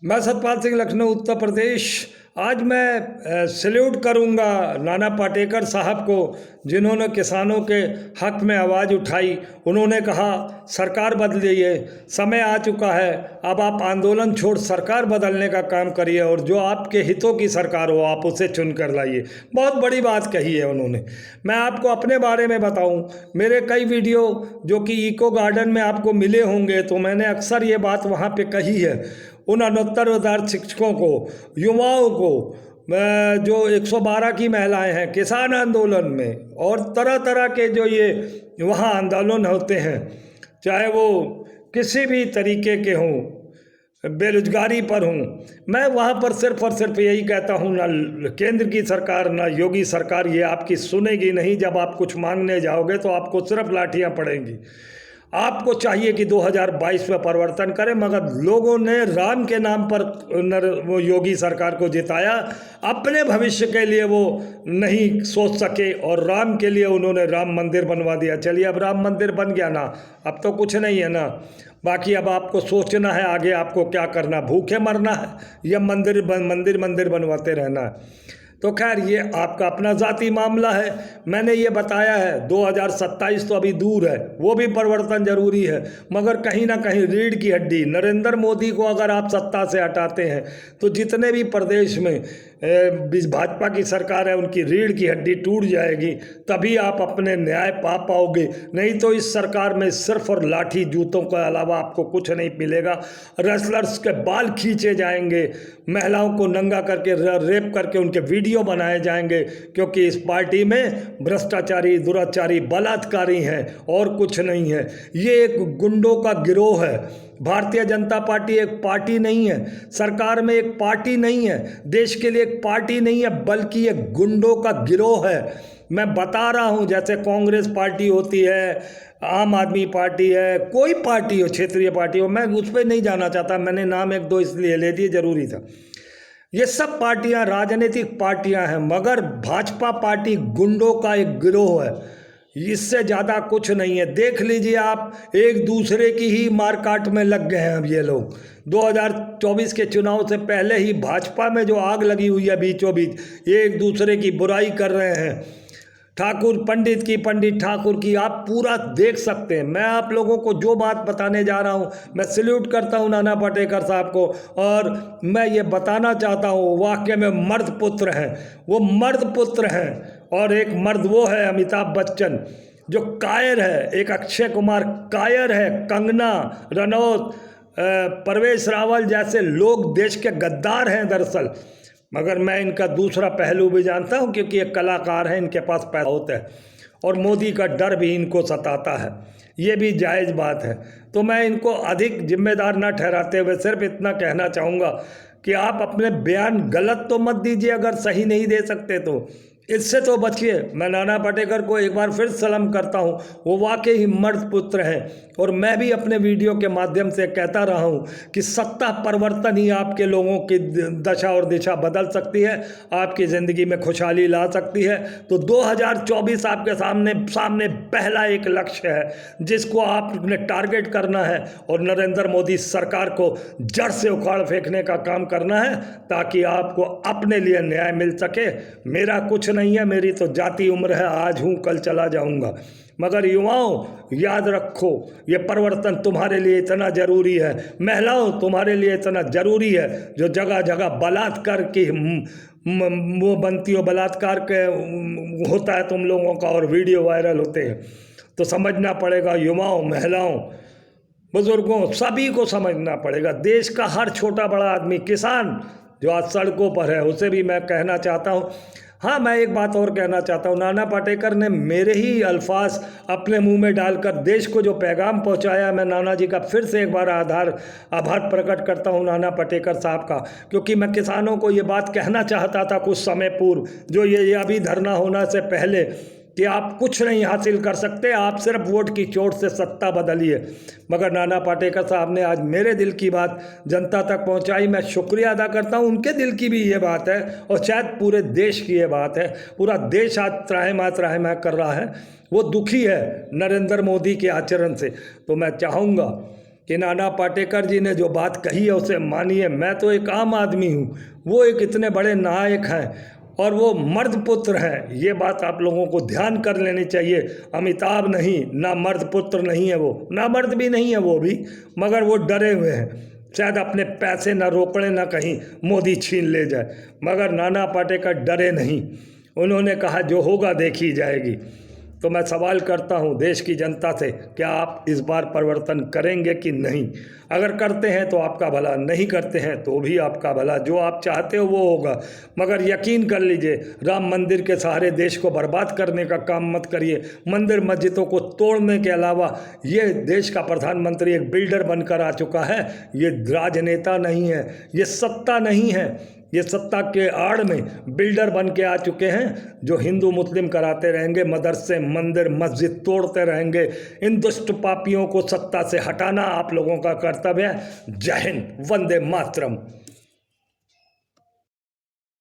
मैं सतपाल सिंह, लखनऊ, उत्तर प्रदेश। आज मैं सैल्यूट करूंगा नाना पाटेकर साहब को, जिन्होंने किसानों के हक में आवाज़ उठाई। उन्होंने कहा सरकार बदलिए, समय आ चुका है, अब आप आंदोलन छोड़ सरकार बदलने का काम करिए और जो आपके हितों की सरकार हो आप उसे चुन कर लाइए। बहुत बड़ी बात कही है उन्होंने। मैं आपको अपने बारे में बताऊं, मेरे कई वीडियो जो कि इको गार्डन में आपको मिले होंगे, तो मैंने अक्सर ये बात वहाँ पे कही है। उन 69,000 शिक्षकों को, युवाओं को, जो 112 की महिलाएं हैं किसान आंदोलन में, और तरह तरह के जो ये वहाँ आंदोलन होते हैं, चाहे वो किसी भी तरीके के हों, बेरोजगारी पर हूँ, मैं वहाँ पर सिर्फ और सिर्फ यही कहता हूँ, ना केंद्र की सरकार ना योगी सरकार ये आपकी सुनेगी नहीं। जब आप कुछ मांगने जाओगे तो आपको सिर्फ लाठियाँ पड़ेंगी। आपको चाहिए कि 2022 में परिवर्तन करें, मगर लोगों ने राम के नाम पर वो योगी सरकार को जिताया। अपने भविष्य के लिए वो नहीं सोच सके और राम के लिए उन्होंने राम मंदिर बनवा दिया। चलिए, अब राम मंदिर बन गया ना, अब तो कुछ नहीं है ना। बाकी अब आपको सोचना है आगे आपको क्या करना, भूखे मरना है या मंदिर मंदिर बनवाते रहना है। तो खैर, ये आपका अपना ज़ाती मामला है। मैंने ये बताया है 2027 तो अभी दूर है, वो भी परिवर्तन जरूरी है, मगर कहीं ना कहीं रीढ़ की हड्डी नरेंद्र मोदी को अगर आप सत्ता से हटाते हैं तो जितने भी प्रदेश में भाजपा की सरकार है उनकी रीढ़ की हड्डी टूट जाएगी, तभी आप अपने न्याय पा पाओगे। नहीं तो इस सरकार में सिर्फ और लाठी जूतों के अलावा आपको कुछ नहीं मिलेगा। रेसलर्स के बाल खींचे जाएंगे, महिलाओं को नंगा करके रेप करके उनके वीडियो बनाए जाएंगे, क्योंकि इस पार्टी में भ्रष्टाचारी, दुराचारी, बलात्कारी हैं और कुछ नहीं है। ये एक गुंडों का गिरोह है। भारतीय जनता पार्टी एक पार्टी नहीं है, सरकार में एक पार्टी नहीं है, देश के लिए एक पार्टी नहीं है, बल्कि एक गुंडों का गिरोह है। मैं बता रहा हूं, जैसे कांग्रेस पार्टी होती है, आम आदमी पार्टी है, कोई पार्टी हो, क्षेत्रीय पार्टी हो, मैं उस पर नहीं जाना चाहता, मैंने नाम एक दो इसलिए ले दिए, जरूरी था। ये सब पार्टियां राजनीतिक पार्टियां हैं, मगर भाजपा पार्टी गुंडों का एक गिरोह है, इससे ज़्यादा कुछ नहीं है। देख लीजिए आप, एक दूसरे की ही मारकाट में लग गए हैं अब ये लोग। 2024 के चुनाव से पहले ही भाजपा में जो आग लगी हुई है बीचों बीच, ये एक दूसरे की बुराई कर रहे हैं। ठाकुर पंडित की, पंडित ठाकुर की, आप पूरा देख सकते हैं। मैं आप लोगों को जो बात बताने जा रहा हूं, मैं सैल्यूट करता हूं नाना पाटेकर साहब को, और मैं ये बताना चाहता हूं वाकई में मर्द पुत्र हैं, वो मर्द पुत्र हैं। और एक मर्द वो है अमिताभ बच्चन जो कायर है, एक अक्षय कुमार कायर है, कंगना रनौत, परवेश रावल जैसे लोग देश के गद्दार हैं दरअसल। मगर मैं इनका दूसरा पहलू भी जानता हूं, क्योंकि एक कलाकार है, इनके पास पैसा होता है और मोदी का डर भी इनको सताता है, ये भी जायज़ बात है। तो मैं इनको अधिक जिम्मेदार न ठहराते हुए सिर्फ इतना कहना चाहूँगा कि आप अपने बयान गलत तो मत दीजिए, अगर सही नहीं दे सकते तो इससे तो बचिए। मैं नाना पाटेकर को एक बार फिर सलाम करता हूं, वो वाकई ही मर्द पुत्र हैं। और मैं भी अपने वीडियो के माध्यम से कहता रहा हूं कि सत्ता परिवर्तन ही आपके लोगों की दशा और दिशा बदल सकती है, आपकी ज़िंदगी में खुशहाली ला सकती है। तो 2024 आपके सामने पहला एक लक्ष्य है जिसको आपने टारगेट करना है, और नरेंद्र मोदी सरकार को जड़ से उखाड़ फेंकने का काम करना है, ताकि आपको अपने लिए न्याय मिल सके। मेरा कुछ नहीं है, मेरी तो जाती उम्र है, आज हूँ कल चला जाऊँगा। मगर युवाओं, याद रखो, ये परिवर्तन तुम्हारे लिए इतना ज़रूरी है। महिलाओं, तुम्हारे लिए इतना ज़रूरी है, जो जगह जगह बलात्कार की वो बनती हो, बलात्कार के होता है तुम लोगों का और वीडियो वायरल होते हैं। तो समझना पड़ेगा, युवाओं, महिलाओं, बुजुर्गों, सभी को समझना पड़ेगा। देश का हर छोटा बड़ा आदमी, किसान जो आज सड़कों पर है, उसे भी मैं कहना चाहता हूँ। हाँ, मैं एक बात और कहना चाहता हूँ, नाना पाटेकर ने मेरे ही अल्फाज अपने मुंह में डालकर देश को जो पैगाम पहुँचाया, मैं नाना जी का फिर से एक बार आभार प्रकट करता हूँ नाना पाटेकर साहब का। क्योंकि मैं किसानों को ये बात कहना चाहता था कुछ समय पूर्व, जो ये अभी धरना होना से पहले, कि आप कुछ नहीं हासिल कर सकते, आप सिर्फ वोट की चोट से सत्ता बदलिए। मगर नाना पाटेकर साहब ने आज मेरे दिल की बात जनता तक पहुंचाई। मैं शुक्रिया अदा करता हूं, उनके दिल की भी ये बात है और शायद पूरे देश की ये बात है। पूरा देश आज त्राहिमाम कर रहा है, वो दुखी है नरेंद्र मोदी के आचरण से। तो मैं चाहूँगा कि नाना पाटेकर जी ने जो बात कही है उसे मानिए। मैं तो एक आम आदमी हूँ, वो एक इतने बड़े नायक हैं और वो मर्द पुत्र हैं। ये बात आप लोगों को ध्यान कर लेनी चाहिए। अमिताभ नहीं, ना मर्द पुत्र नहीं है वो, ना मर्द भी नहीं है वो भी, मगर वो डरे हुए हैं शायद अपने पैसे ना रोकड़े ना कहीं मोदी छीन ले जाए। मगर नाना पाटेकर डरे नहीं, उन्होंने कहा जो होगा देखी जाएगी। तो मैं सवाल करता हूं देश की जनता से, क्या आप इस बार परिवर्तन करेंगे कि नहीं? अगर करते हैं तो आपका भला, नहीं करते हैं तो भी आपका भला। जो आप चाहते हो वो होगा, मगर यकीन कर लीजिए राम मंदिर के सहारे देश को बर्बाद करने का काम मत करिए। मंदिर मस्जिदों को तोड़ने के अलावा ये देश का प्रधानमंत्री एक बिल्डर बनकर आ चुका है। ये राजनेता नहीं है, ये सत्ता नहीं है, ये सत्ता के आड़ में बिल्डर बन के आ चुके हैं जो हिंदू मुस्लिम कराते रहेंगे, मदरसे मंदिर मस्जिद तोड़ते रहेंगे। इन दुष्ट पापियों को सत्ता से हटाना आप लोगों का कर्तव्य है। जय हिंद, वंदे मातरम।